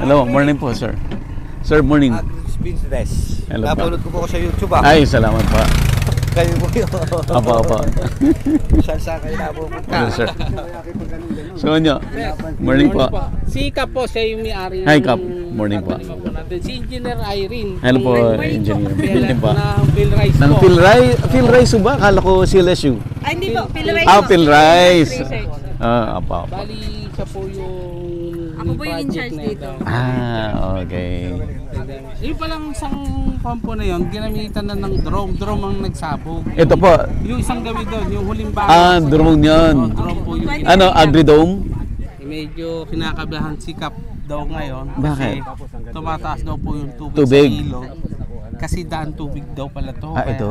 Hello, morning po, sir. Sir, morning. Business. Hello, napanood ko po sa YouTube. Ay, salamat po. Kayo po yun. Apa. Saan kayo napupunta? Hello, sir. So, nyo. Morning po. Si Kap po, siya yung may-ari. Hi, Kap. Morning po. Si Engineer Irene. Hello po, Engineer. Morning po. Ng Phil Rice Ng po. Phil Rice ba? Akala ko CLSU. Ay, hindi po. Phil Rice. Phil Rice. Apa. Bali, siya po yung... Ako po yung in-charge dito. Okay. Yung palang isang kampo na yun, ginamitan na ng drone. Drone ang nagsabog. Ito po. Yung isang gawin doon, yung huling bago. Drone yun. Drone po yung... Agri-dome? Medyo kinakabahan si Kap daw ngayon. Bakit? Kasi tumataas daw po yung tubig sa ilog. Kasi daan tubig daw pala to. Ito.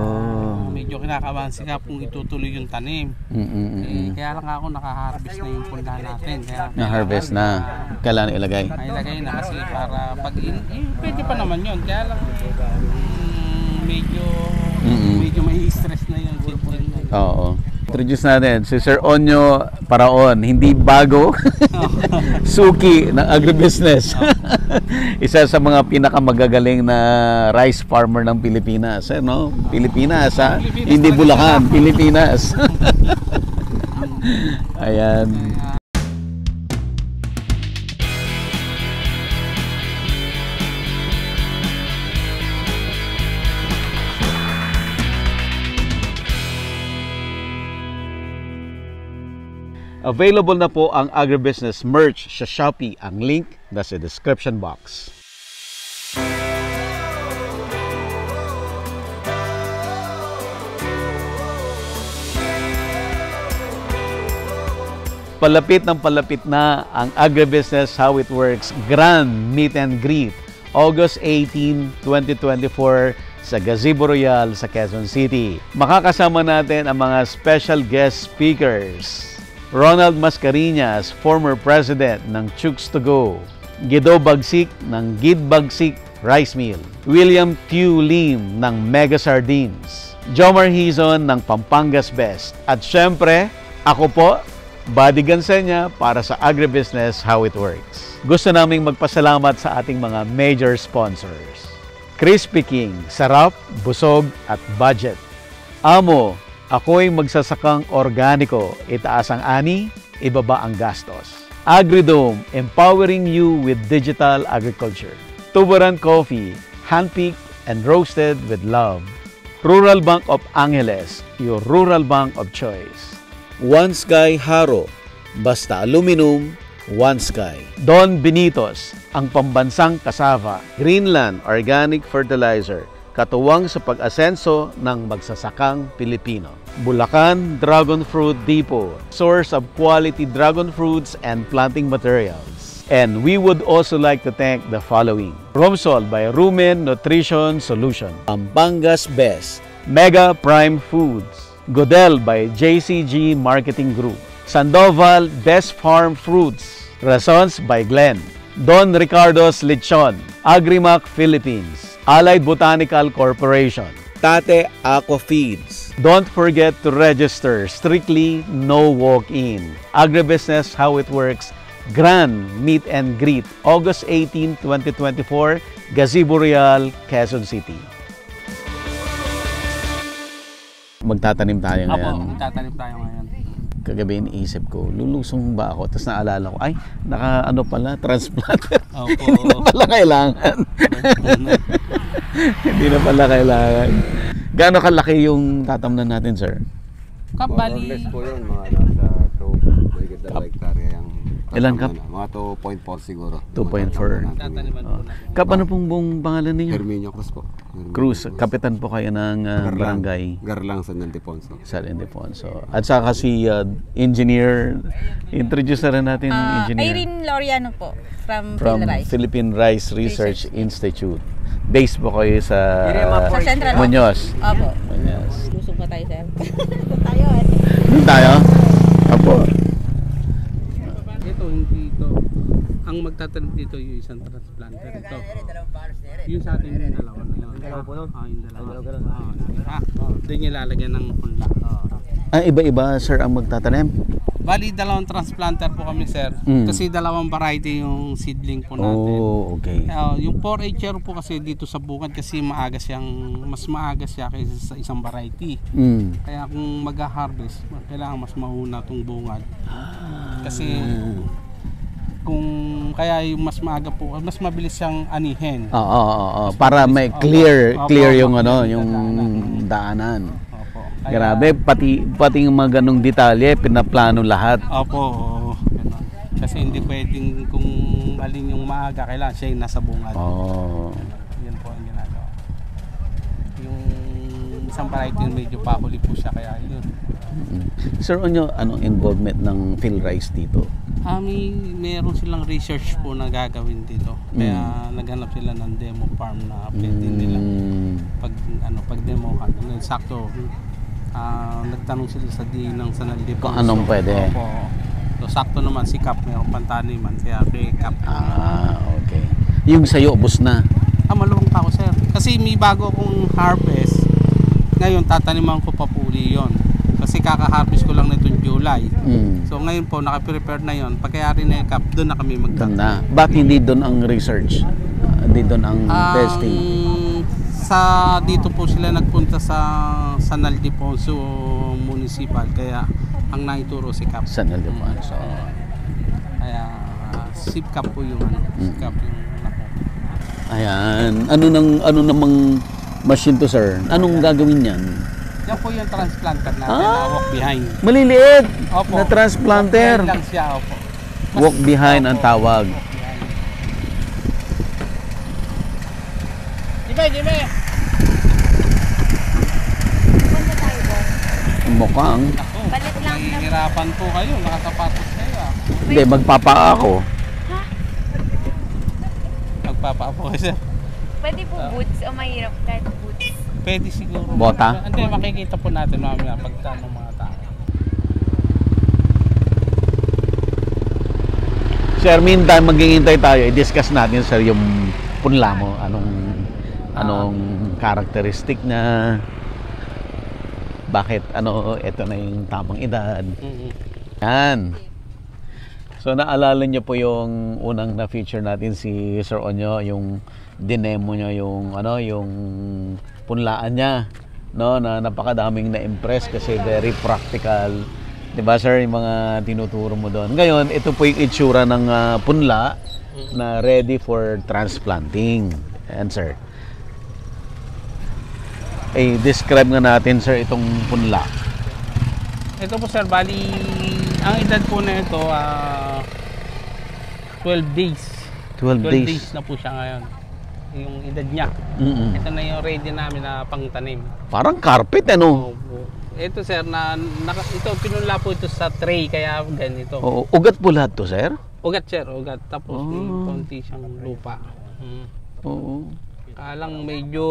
Medyo kinakabahan si Kap kung itutuloy yung tanim. Kaya lang ako nakaharvest na yung pundahan natin. Na-harvest na. Kailangan ilagay? Ilagay na kasi para pag pwede pa naman yun. Kaya lang medyo may stress na yun. Oo. Introduce natin si Sir Onyo Paraon, hindi bago, suki ng agribusiness. Isa sa mga pinakamagagaling na rice farmer ng Pilipinas. No? Pilipinas, ha? Hindi Bulacan, Pilipinas. Ayan. Available na po ang agribusiness merch sa Shopee. Ang link nasa description box. Palapit na ang agribusiness How It Works Grand Meet and Greet. August 18, 2024 sa Gazebo Royal sa Quezon City. Makakasama natin ang mga special guest speakers. Ronald Mascareñas, former president ng Chooks to Go. Guido Bagsik ng Gid Bagsik Rice Mill. William Tiu Lim ng Mega Sardines. Jomar Hizon ng Pampangas Best. At syempre, ako po, Buddy Gansenya para sa Agribusiness How It Works. Gusto naming magpasalamat sa ating mga major sponsors. Crispy King, sarap, busog at budget. Amo, ako'y magsasakang organiko, itaas ang ani, ibaba ang gastos. Agridome, empowering you with digital agriculture. Tuburan Coffee, handpicked and roasted with love. Rural Bank of Angeles, your rural bank of choice. One Sky Haro, basta aluminum, One Sky. Don Benitos, ang pambansang kasava. Greenland Organic Fertilizer, katuwang sa pag-asenso ng magsasakang Pilipino. Bulacan Dragon Fruit Depot, source of quality dragon fruits and planting materials. And we would also like to thank the following. Romsol by Rumen Nutrition Solution. Pampangas Best. Mega Prime Foods. Godel by JCG Marketing Group. Sandoval Best Farm Fruits. Razons by Glenn. Don Ricardo's Lechon. Agrimac Philippines. Allied Botanical Corporation. Tate Aqua Feeds. Don't forget to register. Strictly no walk-in. Agribusiness How It Works Grand Meet and Greet, August 18, 2024, Gazebo Real, Quezon City. Magtatanim tayo ngayon. Opo, magtatanim tayo ngayon. Kagabi iniisip ko, lulusong ba ako? Tapos naalala ko, ay, transplanter. Opo. Hindi na pala kailangan. Hindi na pala kailangan. Gaano kalaki yung tatamnan natin, sir? Kabali. More or less po yun, mga nasa 2 hektarya yung ilan, Kap? Mga 2.4 siguro. 2.4. Tataniman po na. Kap, ano pong buong pangalan ninyo? Herminio Cruz po. Cruz, kapitan po kayo ng barangay Garlang San Ildefonso. San Ildefonso. At saka si engineer, introduce na rin natin yung engineer. Irene Laureano po, from Rice. Philippine Rice Research Institute. Based po kayo sa Central Muñoz. Opo. Muñoz. Lusog pa tayo, sir. Tayo. Doon tayo? Opo. Ito, hindi ito. Ang magtatanim dito yung isang transplanter. Ito. Yung sa atin yung dalawa na yun. Yung dalawa po yun? Yung dalawa. Doon yung lalagyan ng punla. Iba-iba, sir, ang magtatanim? Bali, dalawang transplanter po kami, sir. Kasi dalawang variety yung seedling po natin. Oh, okay. Yung 4H po kasi dito sa bukid kasi mas maaga siya kaysa sa isang variety. Kaya kung mag-harvest, kailangan mas mauna itong bungad. Kasi kaya yung mas maaga po, mas mabilis siyang anihin. Oo. Para may clear yung yung daanan. Opo. Grabe, pati yung mga ganong detalye, pinaplano lahat. Opo, ganun. Kasi hindi pwedeng kung alin yung maaga, kailangan siya yung nasa bungad. Oh. Yan po ang ginagawa. Yung isang variety medyo pahuli po siya, kaya yun. Sir, anong involvement ng PhilRice dito? Meron silang research po na gagawin dito. Kaya naghanap sila ng demo farm na pwede nila pag demo ka. Sakto. Nagtanong sila sa ng Sanaldi Kung anong pwede. Opo. So sakto naman si Cap, mayroong pantaniman, kaya kay Cap. Okay. Yung sayo, ubos na. Maluwang pa ako, sir. Kasi may bago akong harvest. Ngayon tataniman ko pa po uli yun. Kasi kaka-harvest ko lang nitong July. So ngayon po naka-prepare na yon. Pagkayari na yung Cap, doon na kami magtatanim. Bakit hindi doon ang research? Hindi doon ang testing? Dito po sila nagpunta sa San Ildefonso Municipal, kaya ang naituro si Cap. San Ildefonso. Kaya SIPCAP po yung SIPCAP yung Ayan. Ano namang machine to, sir? Anong gagawin niyan? Yan po yung transplanter natin na walk behind. Maliliit Opo. na transplanter. Walk behind lang siya, opo. Walk behind ang tawag. Jimmy! Mukhang. Palit lang na. Mahihirapan po kayo, nakasapatos kayo. Hindi, magpapaa ako. Magpapa po kayo, sir. Pwede po boots o mahirap kahit boots. Pwede siguro. Bota? Hindi, makikita po natin mamaya pagka ng mga tao. Sir, meantime, maghihintay tayo. I-discuss natin, sir, yung punla mo. Anong characteristic na bakit ito na yung tamang edad. Yan. So naalala niyo po yung unang na-feature natin si Sir Onyo, yung dinemo niya yung yung punlaan niya, na napakadaming na-impress kasi very practical. 'Di ba, sir, yung mga tinuturo mo doon. Ngayon, ito po yung itsura ng punla na ready for transplanting. Ayan, sir. Describe nga natin, sir, itong punla. Ito po, sir, bali ang edad po na ito 12 days. 12 12 days. days na po siya ngayon. Yung edad niya. Ito na yung ready namin na pangtanim. Parang carpet, Ito, sir, ito pinunla po ito sa tray, kaya ganito. Oo, ugat po lahat to, sir? Ugat, sir, ugat. Tapos may konti siyang lupa. Oo. Kalang medyo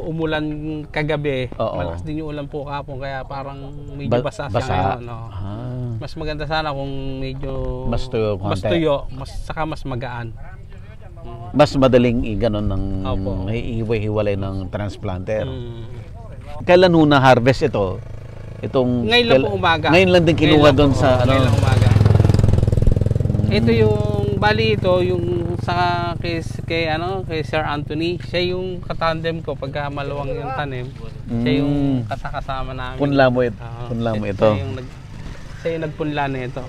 umulan kagabi. Malakas din yung ulan po kahapon, kaya parang medyo basa siya ngayon. Mas maganda sana kung medyo mas tuyo, saka mas magaan. Mas madaling ganon ng hiwalay ng transplanter. Kailan ho na-harvest ito? Ngayon lang po umaga. Ngayon lang din kinuha doon sa Ngayon lang umaga. Ito yung yung sa kay Sir Anthony, siya yung katandem ko pagka maluwang yung tanim. Siya yung kasama namin. Punla mo ito. Siya yung nagpunla na ito.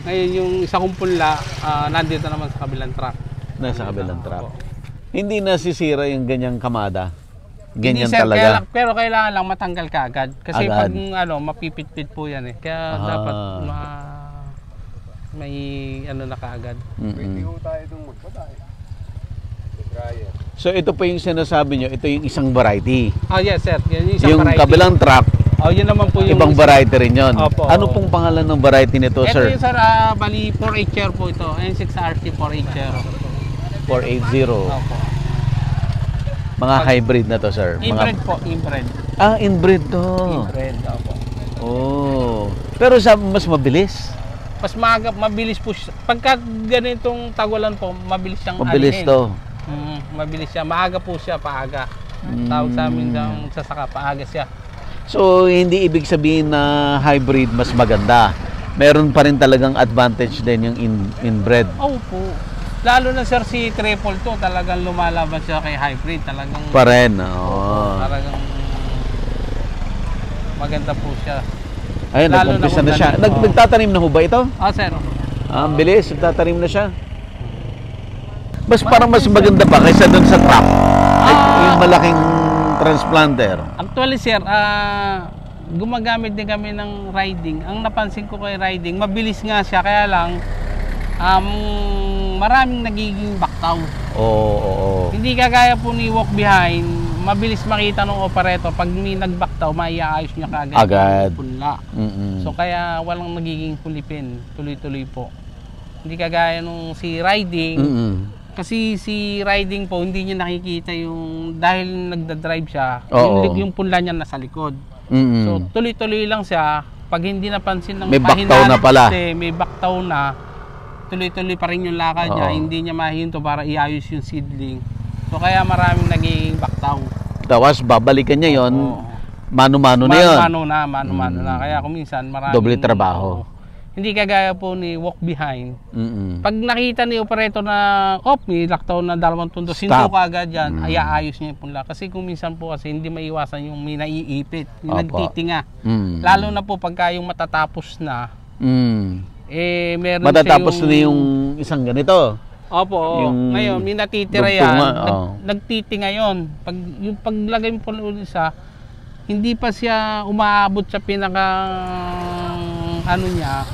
Ngayon yung isa kong punla, nandito naman sa kabilang truck. Nasa kabilang truck. Hindi nasisira yung ganyang kamada. Ganyan hindi, sir, talaga. pero kailangan lang matanggal ka agad. Kasi pag mapipit-pit po yan eh. Kaya dapat may na kaagad. Pwede ho tayo itong magpatay. So ito po yung sinasabi nyo, ito yung isang variety. Yes, sir. Yan yung isang yung variety. Kabilang truck, yun naman po yung ibang variety rin yun. Opo, ano pong pangalan ng variety nito, ito sir? Ito yung, sir, bali 4H po ito. N6RT 4H. 480. Opo. Mga hybrid na to, sir. Inbred po, inbred. Inbred to. Inbred, opo. Pero mas mabilis. Mas mabilis po siya. Pagka ganitong tagulan po, mabilis siyang mabilis alihin. to. Mabilis siya. Maaga po siya, paaga. Tawag sa amin ng sasaka, paaga siya. So, hindi ibig sabihin na hybrid mas maganda. meron pa rin talagang advantage din yung inbred. Opo. Lalo na sir si triple to, talagang lumalaban siya kay hybrid. Talagang Pa rin, oo. Talagang maganda po siya. Ayun, Lalo nag-umpisa na na siya. kung ganun, oo. Nagtatanim na ho ba ito? Sir. Ang bilis, nagtatanim na siya. Parang mas maganda pa kaysa doon sa trap. Yung malaking transplanter. Actually sir, gumagamit din kami ng riding. Ang napansin ko kay riding, mabilis nga siya, kaya lang maraming nagiging backtaw. Oo. Hindi kagaya po ni walk behind, mabilis makita ng operator pag may nagbacktaw, maiaayos niya Agad. yung punla. Mm-mm. So kaya walang nagiging kulipin, tuloy-tuloy po. Hindi kagaya nung si riding. Mm-mm. Kasi si riding po, hindi niya nakikita yung, dahil nagdadrive siya, Oo. yung punla niya nasa likod. Mm-mm. So tuloy-tuloy lang siya. Pag hindi napansin ng May backtaw na pala. may backtaw na, tuloy-tuloy pa rin yung lakad niya, Oo. hindi niya mahinto para iayos yung seedling. So kaya maraming naging backtaw. Tapos babalikan niya yon, Oo. mano-mano na yon. Mano-mano na. Kaya kung minsan maraming Doble trabaho. Hindi kagaya po ni walk behind. Mm-mm. Pag nakita ni operator na may laktaw na 2 tundo, sinto ka agad yan, ayaayos niya yung punla. Kasi kung minsan po kasi hindi maiwasan yung may naiipit, yung Opo. nagtitinga. Mm. Lalo na po pagka yung matatapos na, meron Matatapos siya na yung isang ganito. Opo, yung ngayon may natitira yan, dugtungan, nagtitinga yon. Pag yung paglagay mo po ulit sa, hindi pa siya umaabot sa pinaka niya,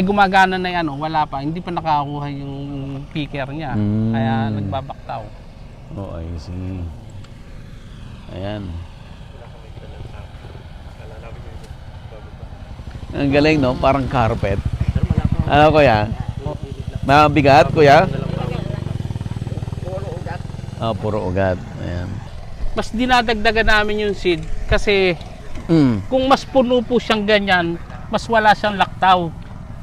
gumagana na yan, wala pa, hindi pa nakakuha yung picker niya, kaya nagbabaktaw. Oh, I see. Ayan. Ang galing, no? Parang carpet. Ano, kuya? Mabigat, kuya? Puro ugat. Ayan. Mas dinadagdagan namin yung seed kasi kung mas puno po siyang ganyan, mas wala siyang laktaw.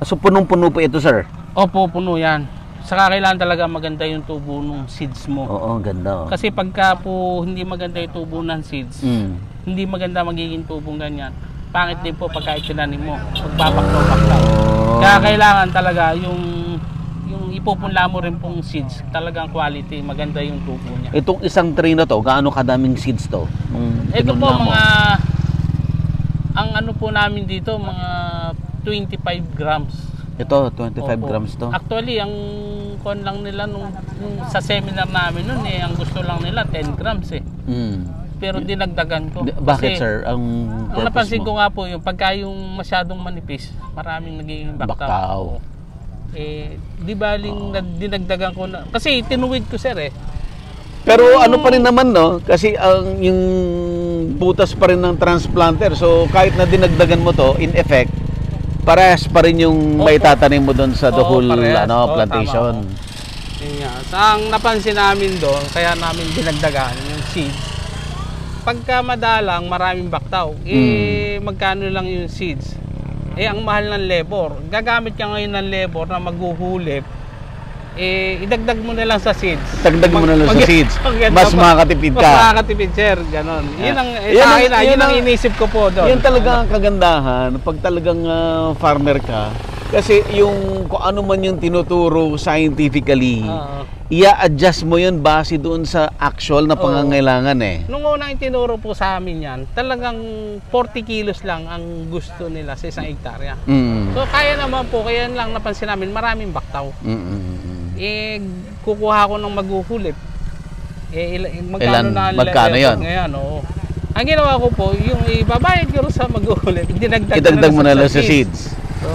So, punong-puno po ito, sir? Opo, puno yan. Saka kailangan talaga maganda yung tubo ng seeds mo. Oo, ganda. Kasi pagka po hindi maganda yung tubo ng seeds, hindi maganda magiging tubong ganyan. Pangit din po pagka itinanim mo, magbabaktaw-baktaw. Kaya kailangan talaga yung ipupunla mo rin pong seeds, talagang quality, maganda yung tubo niya. Itong isang tray na to, gaano kadaming seeds to? Ito po ang ano po namin dito, mga 25 grams. Ito, 25 Opo. grams to. Actually, ang kon lang nila nung sa seminar namin nun ang gusto lang nila 10 grams Pero dinagdagan ko. Bakit, Kasi sir? Ang napansin mo? ko nga po yung pagka yung masyadong manipis, maraming nagiging Baktaw. baktaw. Di baling dinagdagan ko na. Kasi tinuwid ko sir Pero ano pa rin naman, no? Kasi yung butas pa rin ng transplanter. So, kahit na dinagdagan mo to, in effect, parehas pa rin yung may tatanim mo doon sa the whole plantation. Yun nga. Ang napansin namin doon, kaya namin dinagdagan yung seeds. Pagka madalang, maraming baktaw. Magkano lang yung seeds? Ang mahal ng labor. Gagamit ka ngayon ng labor na maghuhulip. Idagdag mo na lang sa seeds. Dagdag mo na lang sa seeds. Mas makakatipid ka. Mas makakatipid, sir. Ganon. Yun ang inisip ko po doon. Yan talaga ang kagandahan pag talagang farmer ka. Kasi yung kung ano man yung tinuturo scientifically, i-adjust mo yun base doon sa actual na pangangailangan Nung una yung tinuro po sa amin yan, talagang 40 kilos lang ang gusto nila sa isang hektarya. So kaya naman po, kaya lang napansin namin maraming baktaw. Kukuha ko ng maghuhulip. Magkano yun? Ngayon, ang ginawa ko po, yung ibabayad ko sa maghuhulip, idagdag mo na lang sa seeds. So,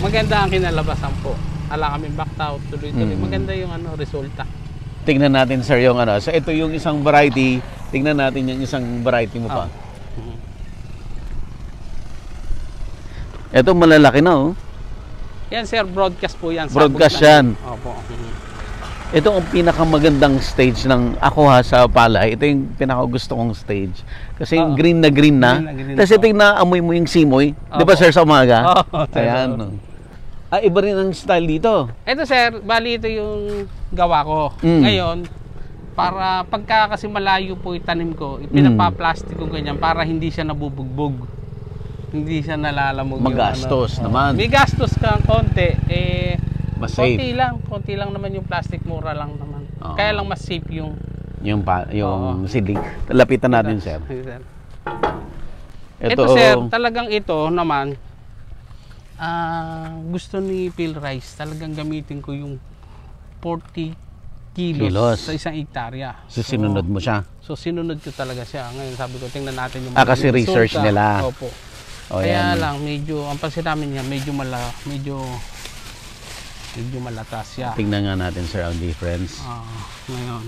maganda ang kinalabasan po. Ala kaming baktaw, tuloy-tuloy. Maganda yung resulta. Tingnan natin, sir, yung So, ito yung isang variety. Tingnan natin yung isang variety mo pa. Ito malalaki na, Yan, sir, broadcast po yan. Broadcast yan. Opo. Ito ang pinakamagandang stage ng ako sa palay. Ito yung pinakagusto kong stage. Kasi green na green na. Tapos ito yung naamoy mo yung simoy. Di ba, sir, sa umaga? Ayan. Iba rin ang style dito. Ito, sir, bali ito yung gawa ko. Ngayon, para pagka kasi malayo po itanim ko, pinapaplastic ko ganyan para hindi siya nabubugbog. Hindi siya nalalamog Magastos yung, naman. May gastos kang konti, Mas safe. konti lang naman yung plastic, mura lang naman. Oo. Kaya lang mas safe yung Yung Oo. seedling. Lapitan natin, sir. Sir. Ito, Ito sir, talagang ito naman, gusto ni Phil Rice, talagang gamitin ko yung 40 kilos sa isang hektarya. So, sinunod mo siya. So sinunod ko talaga siya. Ngayon sabi ko, tingnan natin yung Kasi yung research resulta. nila. Opo. O, Kaya yan. lang, medyo, ang pansin namin niya, medyo malatas siya. Tingnan nga natin, sir, ang difference. Ngayon.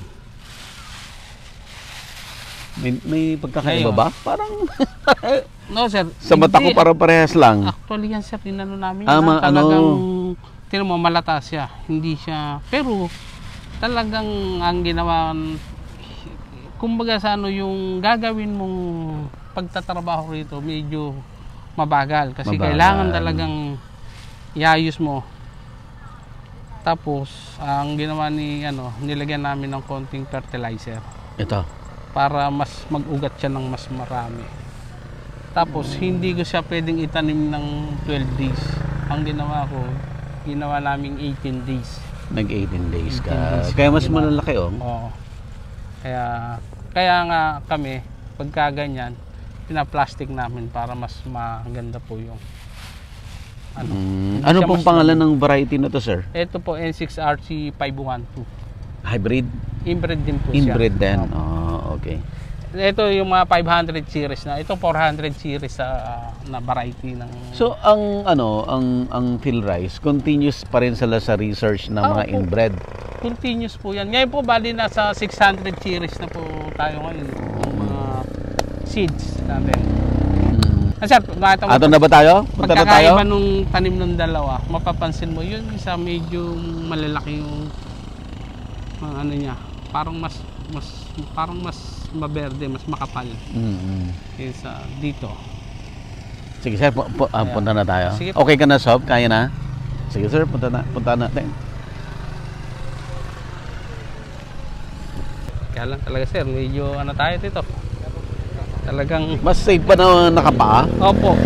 May pagkakaiba Ngayon. ba? Parang No sir. sa mata ko hindi. parang parehas lang. Actually yan sir, tinano namin. Ano? Tinan mo, malatas siya. Hindi siya, pero talagang ang ginawa, kumbaga sa ano, yung gagawin mong pagtatrabaho rito, medyo mabagal. Kasi Mabagal. kailangan talagang iayos mo. Tapos, ang ginawa nilagyan namin ng konting fertilizer Ito. para mas mag-ugat siya ng mas marami. Tapos, hindi ko siya pwedeng itanim ng 12 days. Ang ginawa naming 18 days. Nag-18 days 18 ka. days Kaya mas ginawa. malalaki, oh. Oo. Kaya nga kami, pagka ganyan, pina-plastic namin para mas maganda po yung Hindi Ano siya pong mas- pangalan ng variety na to, sir? Ito po, N6RC 512. Hybrid? Inbred din po siya. Inbred din. Opo. Okay. Ito yung mga 500 series na. Ito 400 series na variety ng... So ang Phil Rice continuous pa rin sila sa research ng mga Opo. inbred. Continuous po yan. Ngayon po, bali nasa 600 series na po tayo ngayon. Yung mga seeds natin. Sir, Ato na ba tayo? Punta na tayo? pagkakaiba nung tanim ng dalawa, mapapansin mo, yun isa medyo malalaki yung ano niya. Parang mas maberde, mas makapal kaysa dito. Sige sir, punta na tayo. Sige. Okay ka na, Sob? Kaya na? Sige sir, punta natin. Kaya lang talaga sir, medyo tayo dito. Talagang, Mas safe pa na nakapaa? opo.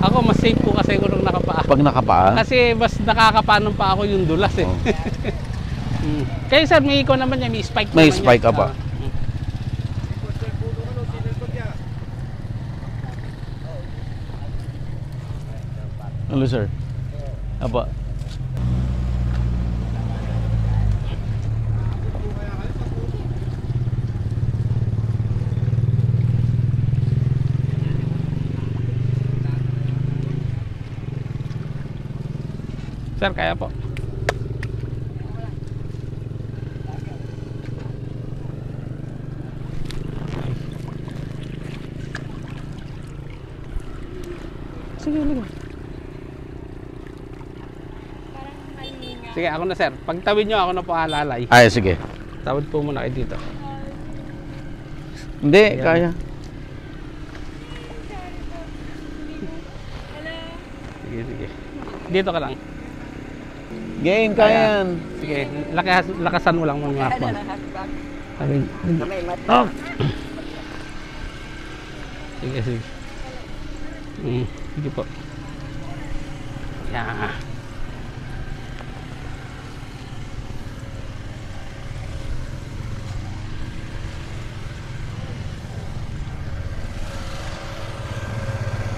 Ako mas safe po kasi ko nung nakapaa. Pag nakapaa? Kasi mas nakakapanon pa ako yung dulas eh. Oh. Kaya sir, may ikaw naman yan, may spike May naman spike yan. ka pa. Hello sir. Apa? Sir, kaya po. Sige, sige. Parang malinga. Sige, ako na sir. Pagtawid nyo, ako na po alalay. Ay, sige. Tawid po muna kayo dito. Hindi, Ayan. kaya. Sige, sige. Dito ka lang. Game, kaya yan. Sige, lakasan mo lang mga hakbang. Oh. Sige, sige. Sige po. Yan.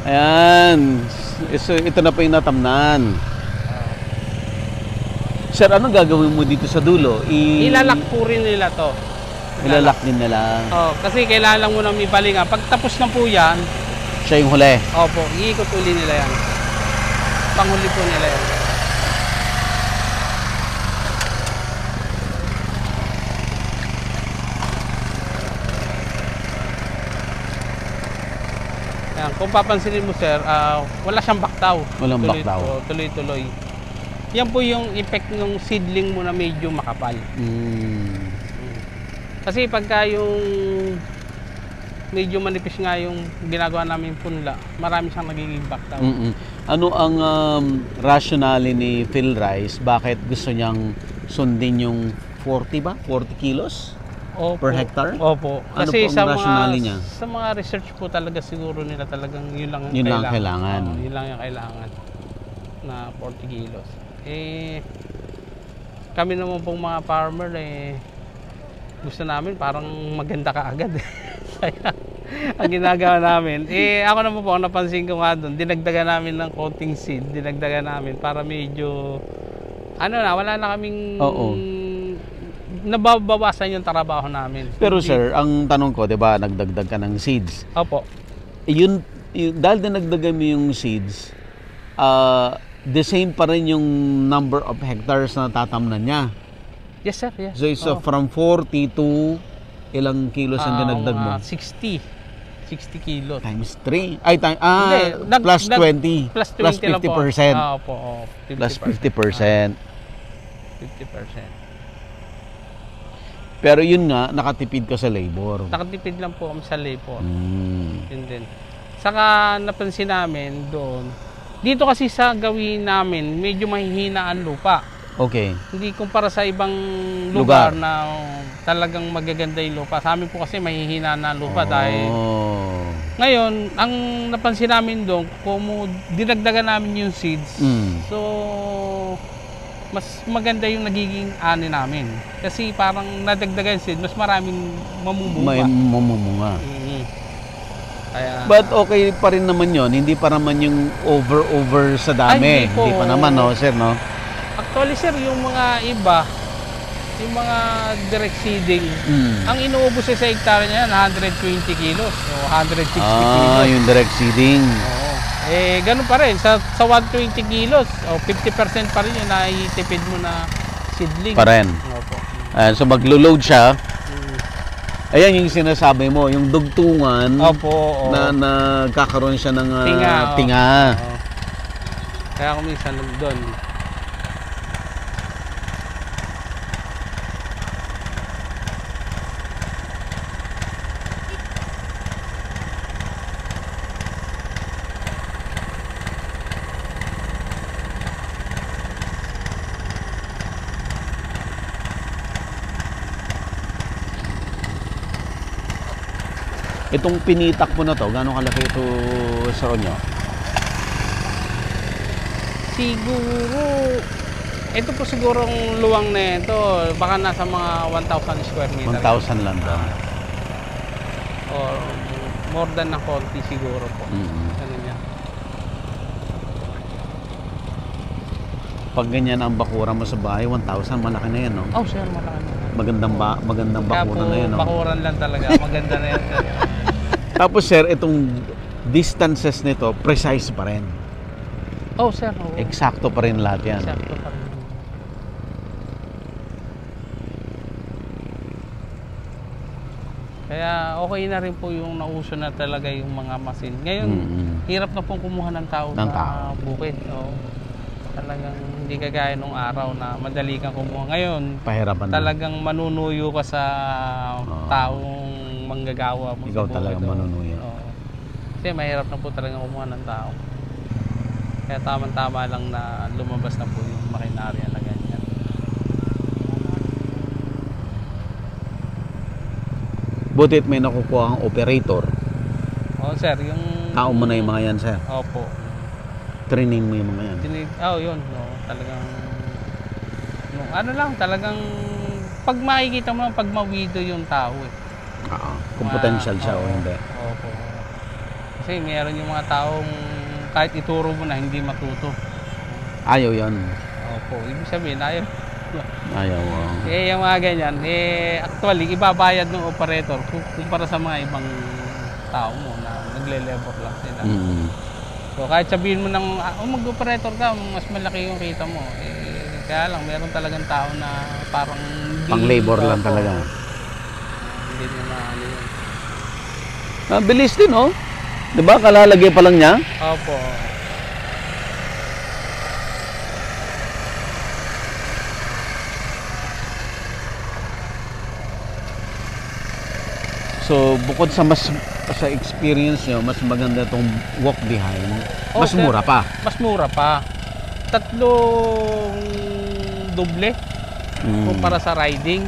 Ayan. Ito na po yung natamnan. Sir, anong gagawin mo dito sa dulo? Ilalak po rin nila to. Ilalak din nila. Oh, kasi kailangan lang mo nang ibalinga. Pag tapos na po yan, Siya yung huli. opo, iikot uli nila yan. Panghuli po nila yan. Yan, kung papansinin mo sir, wala siyang baktaw. Walang baktaw. Tuloy-tuloy. Yan po yung effect ng seedling mo na medyo makapal. Kasi pagka yung medyo manipis nga yung ginagawa namin punla, marami siyang nagiging baktaw. Ano ang rationale ni Phil Rice? Bakit gusto niyang sundin yung 40 ba? 40 kilos? Opo. per hectare? Opo. Ano Kasi po ang rationale niya? sa mga research po talaga siguro nila talagang yun lang ang Yun lang ang kailangan. Oo, yun lang yung kailangan na 40 kilos. Eh, kami naman pong mga farmer gusto namin parang maganda kaagad. Kaya ang ginagawa namin, ako naman po, napansin ko nga doon, dinagdagan namin ng coating seed, dinagdagan namin para medyo, wala na kaming, nababawasan yung trabaho namin. Pero sir, ang tanong ko, di ba, nagdagdag ka ng seeds. Opo. Dahil dinagdagan mo yung seeds, the same pa rin yung number of hectares na tatamnan niya. Yes sir, yes. So, from 40 to ilang kilos ang dinagdag mo? 60 kilos. Times 3. Ay, Hindi, plus 20. Plus 20 plus 50%. lang po. Opo, 50%. Plus 50%. 50%. Pero yun nga, nakatipid ka sa labor. Nakatipid lang po kami sa labor. Mm. Yun din. Saka napansin namin doon, dito kasi sa gawin namin, medyo mahihina ang lupa. Okay. Hindi kumpara sa ibang lugar Lugar. na talagang magaganda yung lupa. Sa amin po kasi mahihina na ang lupa dahil ngayon, ang napansin namin doon, kung dinagdagan namin yung seeds, so mas maganda yung nagiging ani namin. Kasi parang nadagdagan seed, mas maraming mamumunga. May mamumunga. Kaya, But okay pa rin naman yon, hindi pa naman yung over sa dami. Ay, hindi po. Hindi pa naman, no, sir, no? actually sir, yung mga iba, yung mga direct seeding, ang inuubos sa hektarya niya 120 kilos o 160 kilos. Yung direct seeding. Oo. Ganun pa rin. Sa 120 kilos, 50% pa rin yung naitipid mo na seedling. Pa rin. Opo. So maglo-load siya. Ayan yung sinasabi mo, yung dugtungan Opo. na nagkakaroon siya ng tinga. Oo. Kaya kung minsan doon. Itong pinitak mo na to, gano'ng kalaki ito sa inyo? Siguro, ito po sigurong luwang na ito, baka nasa mga 1,000 square meter. 1,000 lang daw. Or more than na konti siguro po. Ganun yan. Pag ganyan ang bakura mo sa bahay, 1,000, malaki na yan, no? Oh, sir, malaki na. Magandang bakura na yan, no? Bakuran lang talaga. Maganda na yan. Tapos, sir, itong distances nito, precise pa rin. Oh, sir. Oh. Eksakto pa rin lahat yan. Eksakto pa rin. Kaya okay na rin po yung nauso na talaga yung mga machine. Ngayon, hirap na pong kumuha ng tao sa bukid. Oh. Talagang hindi kagaya nung araw na madali kang kumuha. Ngayon, pahirapan talagang manunuyo ka sa taong manggagawa mo. Ikaw talagang manunuyo. Kasi mahirap na po talagang kumuha ng tao. Kaya tama-tama lang na lumabas na po yung makinarya na ganyan. Butit may nakukuha ang operator. Oo, sir, yung... Kao mo na yung mga yan, sir. Opo. Training mo yung mga yan. Yun. No, talagang... talagang... Pag makikita mo, pag mawido yung tao Kung potential siya o hindi. Opo. Kasi meron yung mga taong kahit ituro mo na hindi matuto. Ayaw yan. Opo. Ibig sabihin, ayaw. Ayaw. Yung mga ganyan, actually, ibabayad ng operator kumpara sa mga ibang tao mo na nagle-labor lang sila. So kahit sabihin mo ng, mag-operator ka, mas malaki yung kita mo. Kaya lang, meron talagang tao na parang... Pang-labor lang talaga. Hindi na yun. Bilis din, oh. Diba? Kalalagay pa lang niya. Opo. So, bukod sa sa experience nyo, mas maganda itong walk behind. Mas sir, mura pa. Mas mura pa. 3 doble. kumpara sa riding.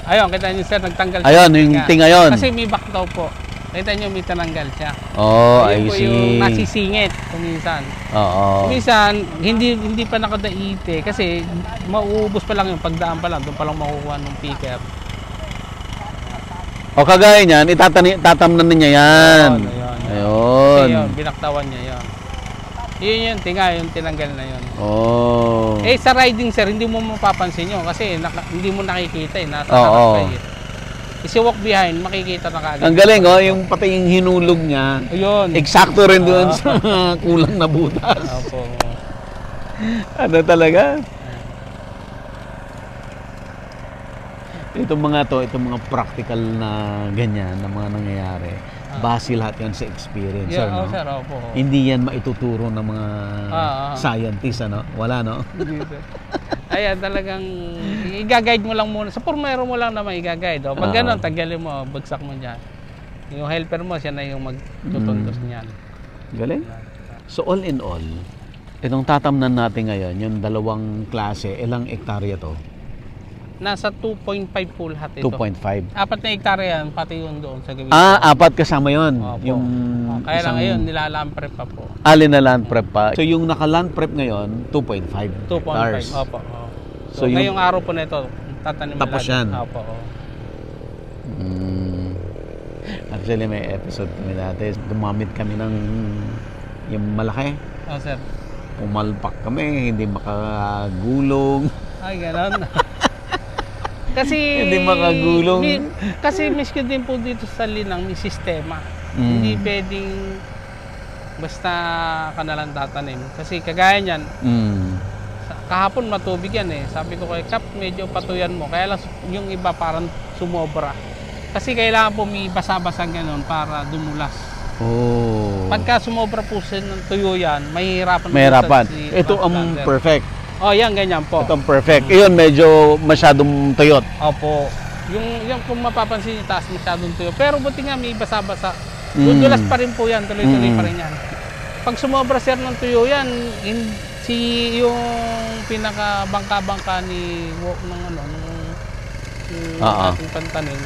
Ayun, kita niyo sir, nagtanggal Ayun, siya ng yung tinga yun. Kasi may back daw po. Kita niyo may tinanggal siya. Oh, Ayun I po see. yung nasisingit kuminsan. Oo. Kuminsan, hindi pa nakadaite kasi mauubos pa lang yung pagdaan pa lang. Doon pa lang makukuha ng picker. O kagaya niyan, tatamnan niya yan. Ayun. Kasi yun, binaktawan niya yun. Yun tinga, yung tinanggal na yun. Oh. Eh sa riding sir, hindi mo mapapansin yun kasi hindi mo nakikita eh. Nasa Oo. harap ka eh. Kasi walk behind, makikita na kagad. Ang galing, oh, yung pati yung hinulog niya. Ayun. Eksakto rin doon sa kulang na butas. Opo. Ano talaga? Itong mga practical na ganyan, na mga nangyayari, base lahat yan sa experience. Yeah, no? sir, opo. Hindi yan maituturo ng mga scientist, ano? Wala, no? Hindi, sir. Ayan, talagang i-guide mo lang muna. Sa formero mo lang naman i-guide. Pag gano'n, tanggalin mo, bagsak mo dyan. Yung helper mo, siya na yung magtutuntos niyan. Galing. So all in all, itong tatamnan natin ngayon, yung dalawang klase, ilang hektarya to? Nasa 2.5 po lahat ito. 2.5. 4 na hektarya yan, pati yun doon sa gawin. Apat kasama yon. Opo. Yung Kaya lang ngayon, nilalamprep pa po. alin na land prep pa. So yung naka-land prep ngayon, 2.5 hectares. 2.5, opo. So, So ngayong araw po nito, tatanim tapos yan. Opo. Actually, may episode kami dati. Gumamit kami ng yung malaki. Oh, sir. Pumalpak kami, hindi makagulong. Ay, gano'n. Kasi Hindi makagulong. Kasi miski din po dito sa Linang may sistema. Hindi pwedeng basta ka na lang tatanim. Kasi kagaya niyan, kahapon matubig yan eh. Sabi ko kay Kap, medyo patuyan mo. Kaya lang yung iba parang sumobra. Kasi kailangan po may basa-basa ganun para dumulas. Oh. Pagka sumobra po ng tuyo yan, mahihirapan. Mahirapan. Si Ito ang planter. perfect. Oh, yan, ganyan po. Ito ang perfect. Iyon, medyo masyadong tuyot. Opo. Yung kung mapapansin yung taas masyadong tuyo. Pero buti nga may basa-basa. Dudulas pa rin po yan. Tuloy-tuloy pa rin yan. Pag sumobra sir ng tuyo yan, yung pinaka bangka-bangka ng ating pantanin,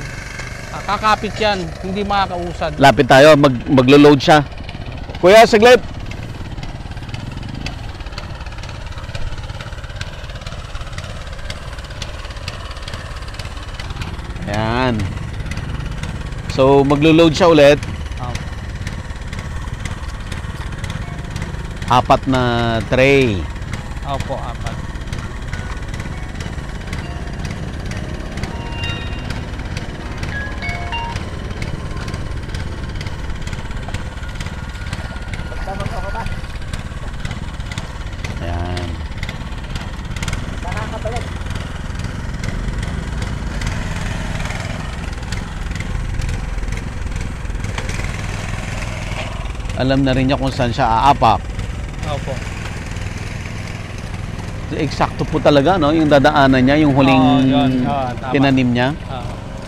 kakapit yan. Hindi makakausad. Lapit tayo, maglo-load siya. Kuya, saglit. Ayan. So, maglo-load siya ulit. Apat na tray. Opo, apat. Ayan. Alam na rin niya kung saan siya aapak. Opo. Eksakto po talaga, no? Yung dadaanan niya, yung huling tama. tinanim niya.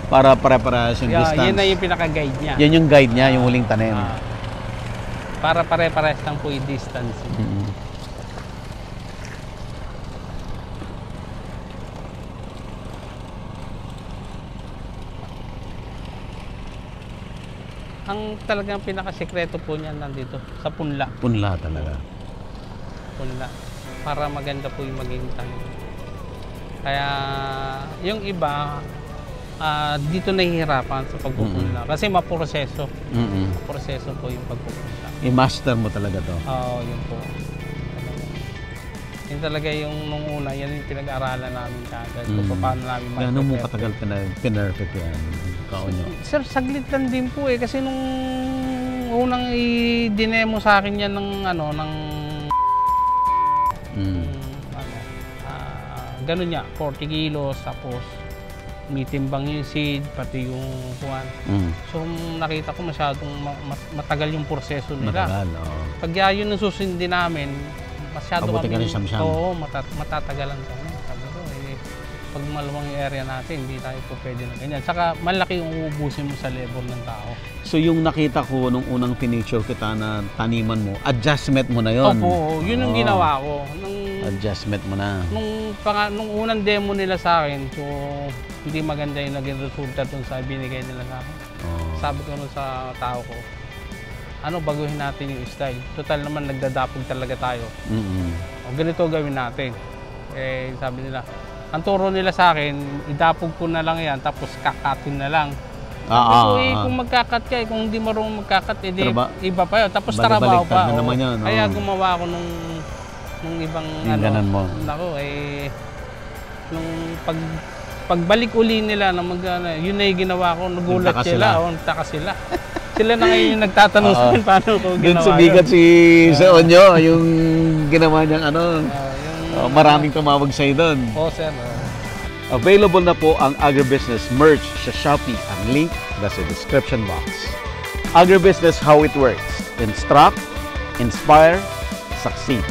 Para pare-parehas yung distance. Yan na yung pinaka-guide niya. Yan yung guide niya, yung huling tanim. Para pare-parehas lang po yung distance. Ang talagang pinaka-sekreto po niyan nandito sa punla. Punla talaga. Punla. Para maganda po yung maging tanim. Kaya yung iba dito nahihirapan sa pagpupunla kasi maproseso. Maproseso po yung pagpupunla. I-master mo talaga to. Oo, yun po. Yun talaga yung nung una, yan yung pinag-aralan namin kagad. Kung paano namin Gano'n mo katagal pinerfect yan? Kaunyo? Sir, saglit lang din po eh. Kasi nung unang i-dinemo sa akin yan ng ganun niya, 40 kilos, tapos may timbang yung seed, pati yung kuwan. So nakita ko masyadong matagal yung proseso nila. Matagal, oo. Pag yun ang susundin namin, masyado Pabuti ka rin siyam-siyam. Oo, matatagalan kami. Sabi ko, pag maluwang yung area natin, hindi tayo po pwede na ganyan. Saka malaki yung uubusin mo sa labor ng tao. So yung nakita ko nung unang pinicture kita na taniman mo, adjustment mo na yon. Opo, yun ang ginawa ko. Nung adjustment mo na. Nung unang demo nila sa akin, so hindi maganda yung naging resulta dun sa binigay nila sa akin. Sabi ko nun sa tao ko, baguhin natin yung style. Total naman nagdadapog talaga tayo. O ganito gawin natin. Eh, sabi nila, ang turo nila sa akin, idapog ko na lang yan, tapos kakatin na lang. Kung magkakat ka, kung hindi marunong magkakat, edi iba pa yun. Tapos trabaho pa. Na naman yun, Kaya gumawa ako nung ibang mo. Nako, nung pagbalik uli nila na yun na yung ginawa ko, nagulat sila. Nagtaka sila. Sila na ngayon yung nagtatanong sa akin paano ko ginawa. Dun sumikat si Onyo, yung ginawa niyang maraming tumawag sa'yo doon. Sir. Available na po ang Agribusiness merch sa Shopee. Ang link nasa description box. Agribusiness, how it works. Instruct, inspire, succeed.